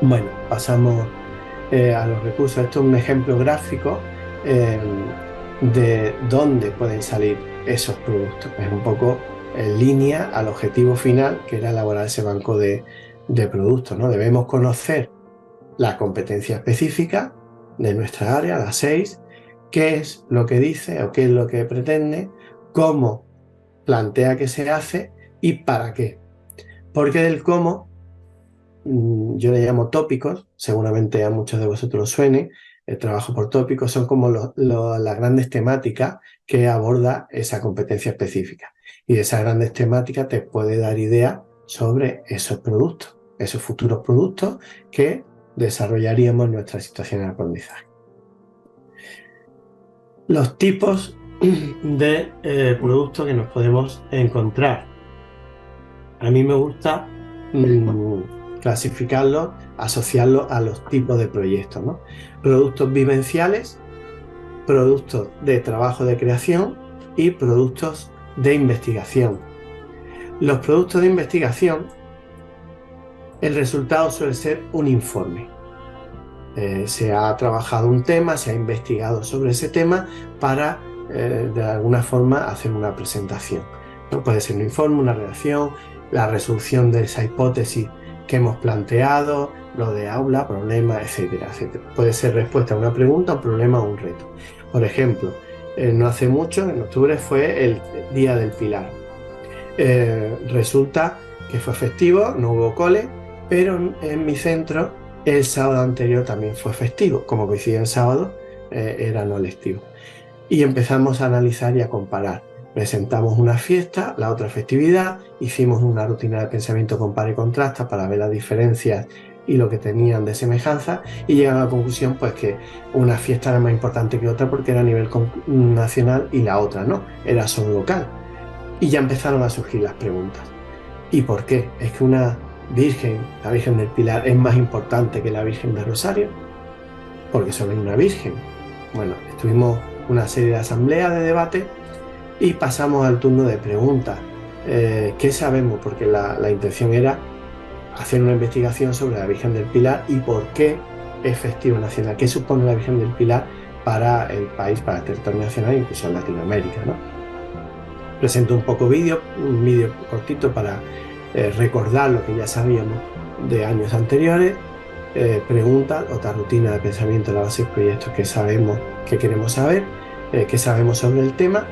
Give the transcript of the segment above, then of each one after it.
Bueno, pasamos a los recursos. Esto es un ejemplo gráfico eh, de dónde pueden salir esos productos. Es un poco en línea al objetivo final, que era elaborar ese banco de productos, ¿no? Debemos conocer la competencia específica de nuestra área, las 6, qué es lo que dice o qué es lo que pretende, cómo plantea que se hace y para qué. Porque del cómo yo le llamo tópicos, seguramente a muchos de vosotros os suene, el trabajo por tópicos son como las grandes temáticas que aborda esa competencia específica. Y de esas grandes temáticas te puede dar idea sobre esos productos, esos futuros productos que desarrollaríamos en nuestra situación de aprendizaje. Los tipos de productos que nos podemos encontrar. A mí me gusta clasificarlos, asociarlos a los tipos de proyectos, ¿no? Productos vivenciales, productos de trabajo de creación y productos de investigación. Los productos de investigación, el resultado suele ser un informe. Se ha trabajado un tema, se ha investigado sobre ese tema para, de alguna forma, hacer una presentación, ¿no? Puede ser un informe, una redacción, la resolución de esa hipótesis que hemos planteado, lo de aula, problema, etcétera, etcétera. Puede ser respuesta a una pregunta, un problema o un reto. Por ejemplo, no hace mucho, en octubre, fue el Día del Pilar. Resulta que fue festivo, no hubo cole, pero en mi centro el sábado anterior también fue festivo. Como coincidía el sábado, era no lectivo. Y empezamos a analizar y a comparar. Presentamos una fiesta, la otra festividad, hicimos una rutina de pensamiento compara y contrasta para ver las diferencias y lo que tenían de semejanza, y llegan a la conclusión pues que una fiesta era más importante que otra porque era a nivel nacional y la otra no, era solo local. Y ya empezaron a surgir las preguntas. ¿Y por qué? ¿Es que una virgen, la Virgen del Pilar, es más importante que la Virgen del Rosario? Porque solo hay una virgen. Bueno, estuvimos una serie de asambleas de debate y pasamos al turno de preguntas. ¿Qué sabemos? Porque la intención era hacer una investigación sobre la Virgen del Pilar y por qué es festivo nacional. ¿Qué supone la Virgen del Pilar para el país, para el territorio nacional, incluso en Latinoamérica, ¿no? Presento un poco un vídeo cortito para recordar lo que ya sabíamos de años anteriores, preguntas, otra rutina de pensamiento en la base de proyectos que sabemos, que queremos saber, que sabemos sobre el tema,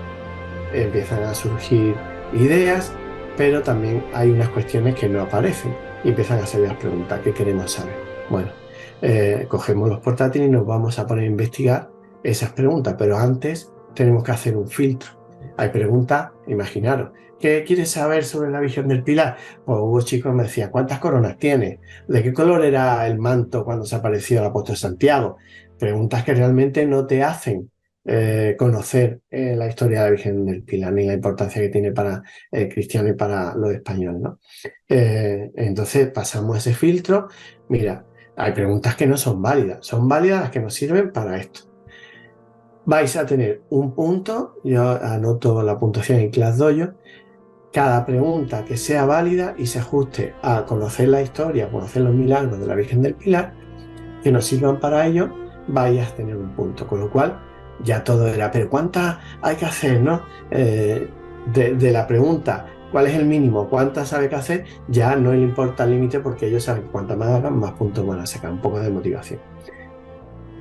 empiezan a surgir ideas, pero también hay unas cuestiones que no aparecen y empiezan a salir las preguntas que queremos saber. Bueno, cogemos los portátiles y nos vamos a poner a investigar esas preguntas, pero antes tenemos que hacer un filtro. Hay preguntas, imaginaros, ¿qué quieres saber sobre la Virgen del Pilar? Pues hubo chicos que me decían, ¿cuántas coronas tiene? ¿De qué color era el manto cuando se apareció el apóstol Santiago? Preguntas que realmente no te hacen conocer la historia de la Virgen del Pilar ni la importancia que tiene para el cristiano y para los españoles, ¿no? Entonces pasamos ese filtro. Mira, hay preguntas que no son válidas las que nos sirven para esto. Vais a tener un punto, yo anoto la puntuación en ClassDojo. Cada pregunta que sea válida y se ajuste a conocer la historia, conocer los milagros de la Virgen del Pilar, que nos sirvan para ello, vais a tener un punto. Con lo cual, ya todo era, pero ¿cuántas hay que hacer, no? De la pregunta, ¿cuál es el mínimo? ¿Cuántas sabe que hacer? Ya no le importa el límite porque ellos saben que cuanto más hagan, más puntos van a sacar, un poco de motivación.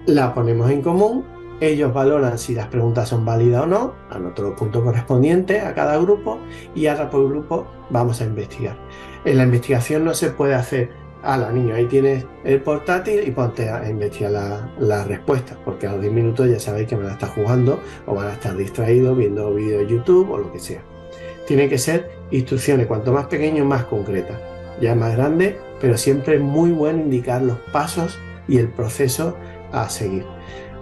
La ponemos en común, ellos valoran si las preguntas son válidas o no, anoto los puntos correspondientes a cada grupo y ahora por grupo vamos a investigar. En la investigación no se puede hacer, la niño, ahí tienes el portátil y ponte a investigar la respuesta, porque a los 10 minutos ya sabéis que van a estar jugando o van a estar distraídos viendo vídeos de YouTube o lo que sea. Tienen que ser instrucciones, cuanto más pequeño, más concretas, ya más grande, pero siempre es muy bueno indicar los pasos y el proceso a seguir.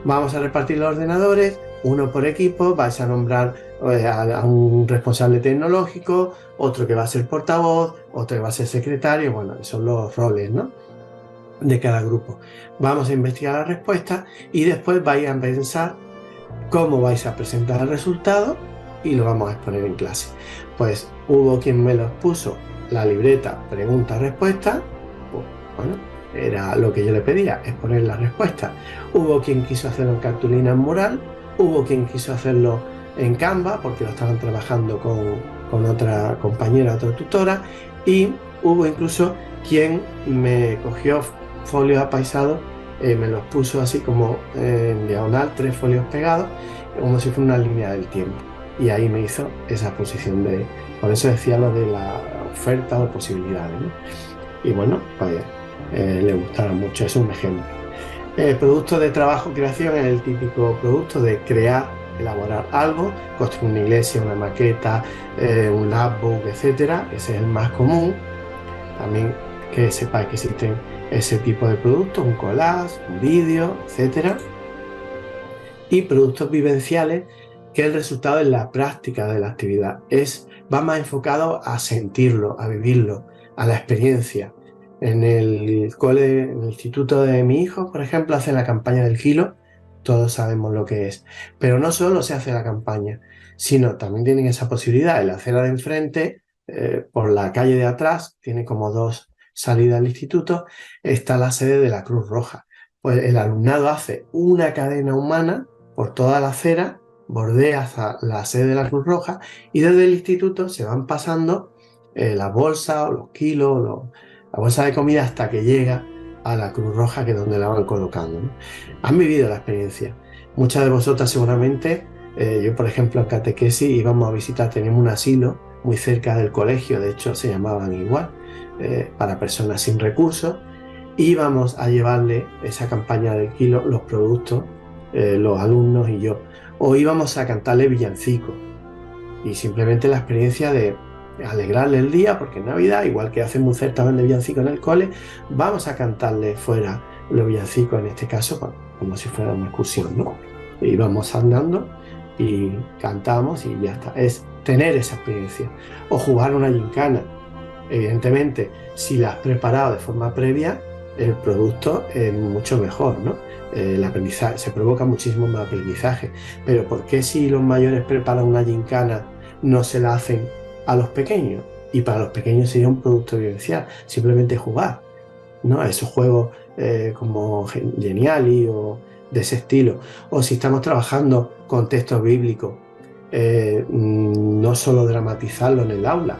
Vamos a repartir los ordenadores, uno por equipo, vais a nombrar a un responsable tecnológico, otro que va a ser portavoz, otro que va a ser secretario, bueno, esos son los roles, ¿no?, de cada grupo. Vamos a investigar la respuesta y después vais a pensar cómo vais a presentar el resultado y lo vamos a exponer en clase. Pues hubo quien me los puso la libreta pregunta-respuesta, pues, bueno, era lo que yo le pedía, exponer la respuesta. Hubo quien quiso hacerlo en cartulina en mural, hubo quien quiso hacerlo en Canva, porque lo estaban trabajando con otra compañera, otra tutora, y hubo incluso quien me cogió folios apaisados, me los puso así como en diagonal, 3 folios pegados, como si fuera una línea del tiempo. Y ahí me hizo esa posición de... Por eso decía lo de la oferta o posibilidades, ¿no? Y bueno, pues le gustaba mucho, es un ejemplo. El producto de trabajo creación es el típico producto de crear, elaborar algo, construir una iglesia, una maqueta, un labbook, etcétera. Ese es el más común. También que sepáis que existen ese tipo de productos, un collage, un vídeo, etcétera. Y productos vivenciales, que el resultado es la práctica de la actividad. Va más enfocado a sentirlo, a vivirlo, a la experiencia. En el cole, en el instituto de mi hijo, por ejemplo, hacen la campaña del kilo, todos sabemos lo que es. Pero no solo se hace la campaña, sino también tienen esa posibilidad. En la acera de enfrente, por la calle de atrás, tiene como 2 salidas al instituto, está la sede de la Cruz Roja. Pues el alumnado hace una cadena humana por toda la acera, bordea hasta la sede de la Cruz Roja, y desde el instituto se van pasando las bolsas o los kilos, la bolsa de comida, hasta que llega a la Cruz Roja, que es donde la van colocando, ¿no? Han vivido la experiencia. Muchas de vosotras seguramente, yo por ejemplo en catequesis íbamos a visitar, teníamos un asilo muy cerca del colegio, de hecho se llamaban igual, para personas sin recursos. Íbamos a llevarle esa campaña del kilo, los productos, los alumnos y yo, o íbamos a cantarle villancicos, y simplemente la experiencia de alegrarle el día, porque en Navidad, igual que hacemos un certamen de villancicos en el cole, vamos a cantarle fuera los villancicos, en este caso, como si fuera una excursión, ¿no? Íbamos andando y cantamos y ya está. Es tener esa experiencia. O jugar una gincana. Evidentemente, si la has preparado de forma previa, el producto es mucho mejor, ¿no? El aprendizaje, se provoca muchísimo más aprendizaje. Pero ¿por qué si los mayores preparan una gincana no se la hacen a los pequeños? Y para los pequeños sería un producto vivencial, simplemente jugar, ¿no? Esos juegos como Geniali o de ese estilo. O si estamos trabajando con textos bíblicos, no solo dramatizarlo en el aula.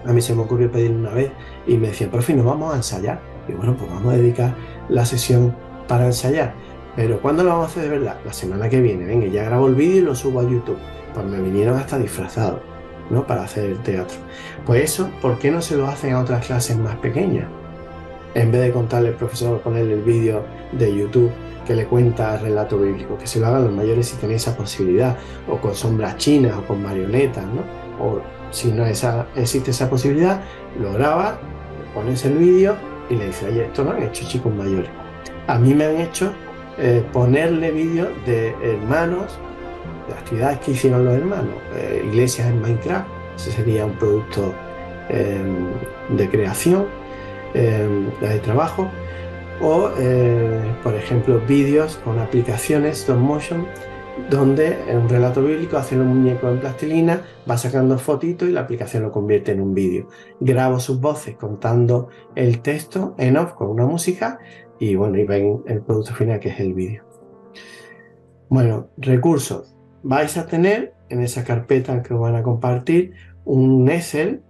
A mí se me ocurrió pedirle una vez y me decía, profe, ¿nos vamos a ensayar? Y bueno, pues vamos a dedicar la sesión para ensayar. Pero ¿cuándo lo vamos a hacer de verdad? La semana que viene. Venga, ya grabo el vídeo y lo subo a YouTube. Pues me vinieron hasta disfrazados, ¿no? Para hacer el teatro. Pues eso, ¿por qué no se lo hacen a otras clases más pequeñas? En vez de contarle al profesor, ponerle el vídeo de YouTube que le cuenta el relato bíblico, que se lo hagan los mayores si tenéis esa posibilidad, o con sombras chinas o con marionetas, ¿no? O si no existe esa posibilidad, lo grabas, pones el vídeo y le dices, oye, esto lo han hecho chicos mayores. A mí me han hecho ponerle vídeos de hermanos, de actividades que hicieron los hermanos, iglesias en Minecraft, ese sería un producto de creación, de trabajo, o por ejemplo vídeos con aplicaciones stop motion, donde en un relato bíblico hacen un muñeco en plastilina, va sacando fotitos y la aplicación lo convierte en un vídeo. Grabo sus voces contando el texto en off con una música y bueno, y ven el producto final, que es el vídeo. Bueno, recursos. Vais a tener en esa carpeta que os van a compartir un Excel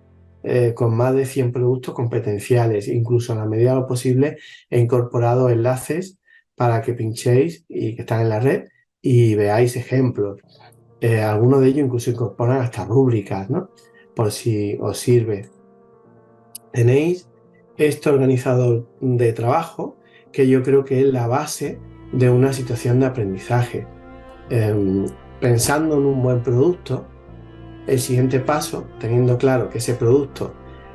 con más de 100 productos competenciales. Incluso a la medida de lo posible he incorporado enlaces para que pinchéis y que están en la red y veáis ejemplos. Algunos de ellos incluso incorporan hasta rúbricas, ¿no? Por si os sirve. Tenéis este organizador de trabajo, que yo creo que es la base de una situación de aprendizaje. Pensando en un buen producto, el siguiente paso, teniendo claro que ese producto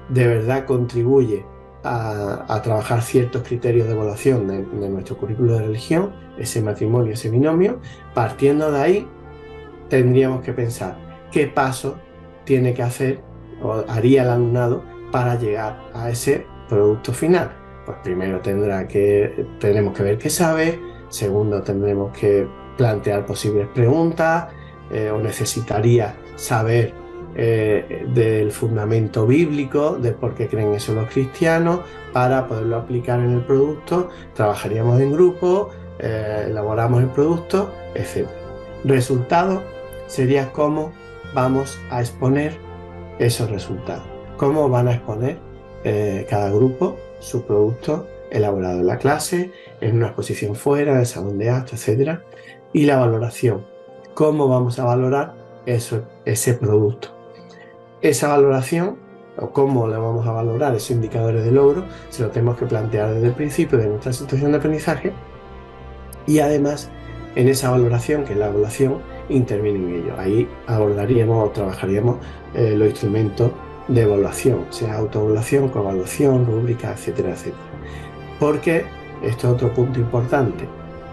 de verdad contribuye a trabajar ciertos criterios de evaluación de nuestro currículo de religión, ese matrimonio, ese binomio, partiendo de ahí tendríamos que pensar qué paso tiene que hacer o haría el alumnado para llegar a ese producto final. Pues primero tenemos que ver qué sabe, segundo tendremos que plantear posibles preguntas, o necesitaría saber del fundamento bíblico, de por qué creen eso los cristianos, para poderlo aplicar en el producto. Trabajaríamos en grupo, elaboramos el producto, etc. Resultado sería cómo vamos a exponer esos resultados, cómo van a exponer cada grupo su producto elaborado en la clase, en una exposición fuera, en el salón de actos, etc. Y la valoración, cómo vamos a valorar ese producto. Esa valoración, o cómo le vamos a valorar esos indicadores de logro, se lo tenemos que plantear desde el principio de nuestra situación de aprendizaje, y además en esa valoración, que es la evaluación, intervienen ellos. Ahí abordaríamos o trabajaríamos los instrumentos de evaluación, sea autoevaluación, coevaluación, rúbrica, etcétera, etcétera. Porque esto es otro punto importante.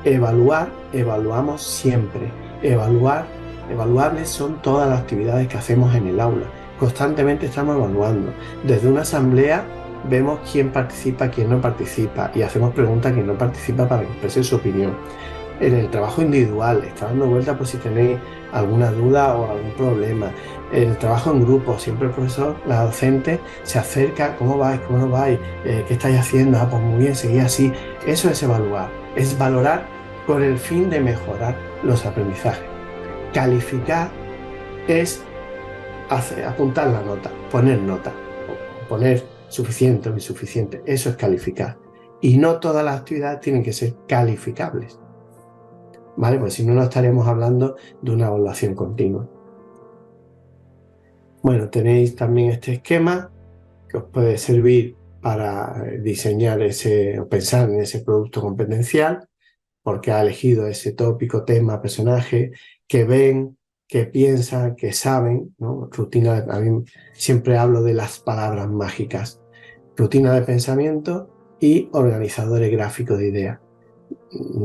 Evaluamos siempre. Evaluables son todas las actividades que hacemos en el aula. Constantemente estamos evaluando. Desde una asamblea vemos quién participa, quién no participa, y hacemos preguntas a quien no participa para que exprese su opinión. En el trabajo individual, está dando vuelta por si tenéis alguna duda o algún problema. En el trabajo en grupo, siempre el profesor, la docente, se acerca, ¿cómo vais? ¿Cómo no vais? ¿Qué estáis haciendo? Pues muy bien, seguid así. Eso es evaluar, es valorar con el fin de mejorar los aprendizajes. Calificar es apuntar la nota, poner nota, poner suficiente o insuficiente, eso es calificar. Y no todas las actividades tienen que ser calificables, ¿vale? Pues si no, no estaríamos hablando de una evaluación continua. Bueno, tenéis también este esquema que os puede servir para diseñar o pensar en ese producto competencial, porque ha elegido ese tópico, tema, personaje, que ven, que piensan, que saben, ¿no? Rutina, a mí siempre hablo de las palabras mágicas: rutina de pensamiento y organizadores gráficos de ideas.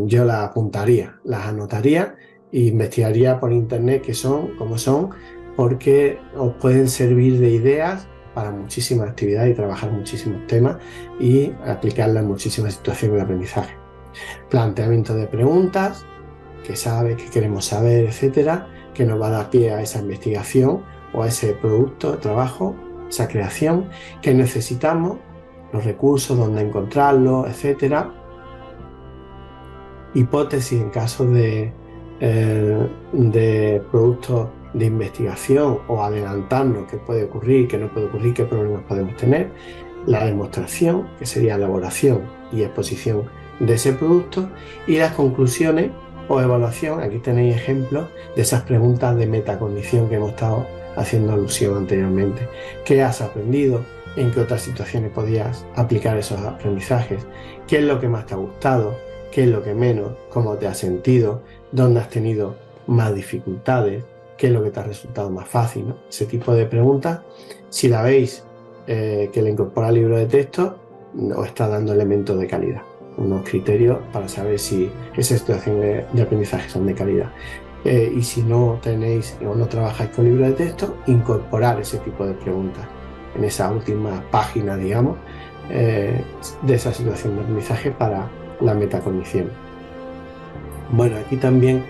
Yo las apuntaría, las anotaría e investigaría por internet qué son, cómo son, porque os pueden servir de ideas para muchísimas actividades y trabajar muchísimos temas y aplicarlas en muchísimas situaciones de aprendizaje. Planteamiento de preguntas, qué sabe, qué queremos saber, etcétera, que nos va a dar pie a esa investigación o a ese producto de trabajo, esa creación que necesitamos, los recursos, dónde encontrarlos, etcétera. Hipótesis en caso de productos de investigación, o adelantarnos qué puede ocurrir, qué no puede ocurrir, qué problemas podemos tener. La demostración, que sería elaboración y exposición de ese producto, y las conclusiones o evaluación. Aquí tenéis ejemplos de esas preguntas de metacognición que hemos estado haciendo alusión anteriormente. ¿Qué has aprendido? ¿En qué otras situaciones podías aplicar esos aprendizajes? ¿Qué es lo que más te ha gustado? ¿Qué es lo que menos? ¿Cómo te has sentido? ¿Dónde has tenido más dificultades? ¿Qué es lo que te ha resultado más fácil, ¿no? Ese tipo de preguntas, si la veis que le incorpora al libro de texto, os está dando elementos de calidad, unos criterios para saber si esas situaciones de aprendizaje son de calidad. Y si no tenéis o no trabajáis con libro de texto, incorporar ese tipo de preguntas en esa última página, digamos, de esa situación de aprendizaje para la metacognición. Bueno, aquí también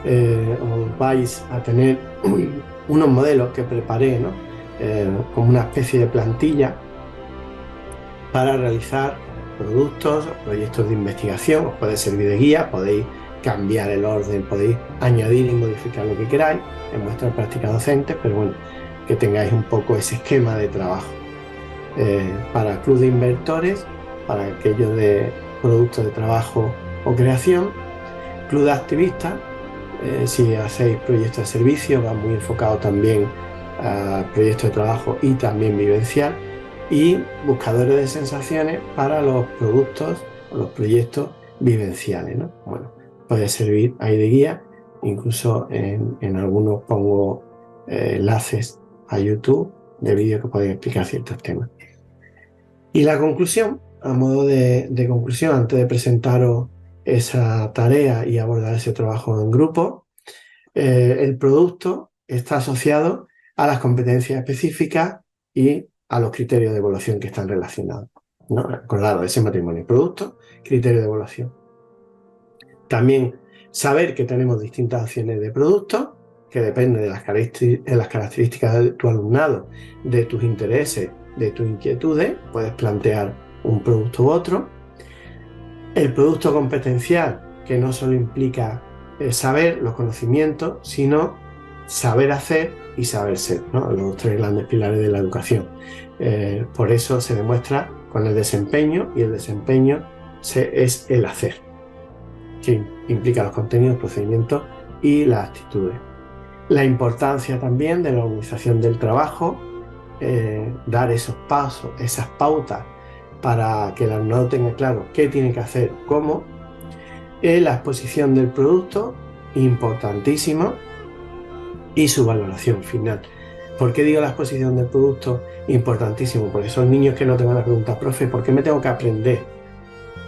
os vais a tener unos modelos que preparé, ¿no? Como una especie de plantilla para realizar productos o proyectos de investigación. Os puede servir de guía, podéis cambiar el orden, podéis añadir y modificar lo que queráis en vuestra práctica docente, pero bueno, que tengáis un poco ese esquema de trabajo. Para club de inversores, para aquellos de productos de trabajo o creación, club de activistas, si hacéis proyectos de servicio, va muy enfocado también a proyectos de trabajo y también vivencial, y buscadores de sensaciones para los productos o los proyectos vivenciales, ¿no? Bueno, puede servir ahí de guía, incluso en algunos pongo enlaces a YouTube de vídeos que pueden explicar ciertos temas. Y la conclusión, a modo de conclusión, antes de presentaros esa tarea y abordar ese trabajo en grupo, el producto está asociado a las competencias específicas y a los criterios de evaluación que están relacionados, ¿no? Acordado ese matrimonio: producto, criterio de evaluación. También saber que tenemos distintas acciones de producto que depende de las características de tu alumnado, de tus intereses, de tus inquietudes, puedes plantear un producto u otro. El producto competencial, que no solo implica saber los conocimientos, sino saber hacer y saber ser, ¿no? Los tres grandes pilares de la educación. Por eso se demuestra con el desempeño, y el desempeño es el hacer, que implica los contenidos, procedimientos y las actitudes. La importancia también de la organización del trabajo, dar esos pasos, esas pautas para que el alumnado tenga claro qué tiene que hacer, cómo. La exposición del producto, importantísimo, y su valoración final. ¿Por qué digo la exposición del producto? Importantísimo, porque son niños que no te van a preguntar, profe, ¿por qué me tengo que aprender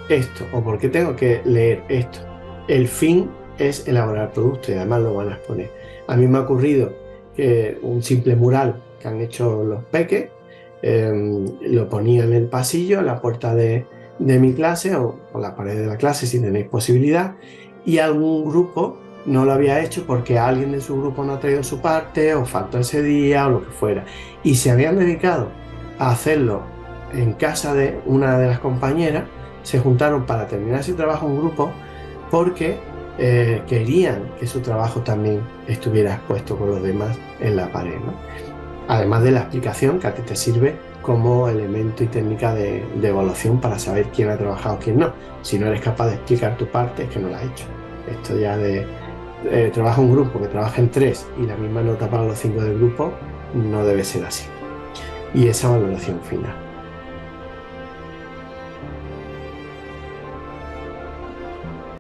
esto? ¿O por qué tengo que leer esto? El fin es elaborar el producto y además lo van a exponer. A mí me ha ocurrido que un simple mural que han hecho los peques, lo ponía en el pasillo, en la puerta de mi clase o la pared de la clase si tenéis posibilidad, y algún grupo no lo había hecho porque alguien de su grupo no ha traído su parte o faltó ese día o lo que fuera, y se habían dedicado a hacerlo en casa de una de las compañeras. Se juntaron para terminar ese trabajo en grupo porque querían que su trabajo también estuviera expuesto con los demás en la pared, ¿no? Además de la explicación que a ti te sirve como elemento y técnica de evaluación para saber quién ha trabajado y quién no. Si no eres capaz de explicar tu parte, es que no la has hecho. Esto ya de trabaja un grupo que trabaja en 3 y la misma nota para los 5 del grupo, no debe ser así. Y esa valoración final.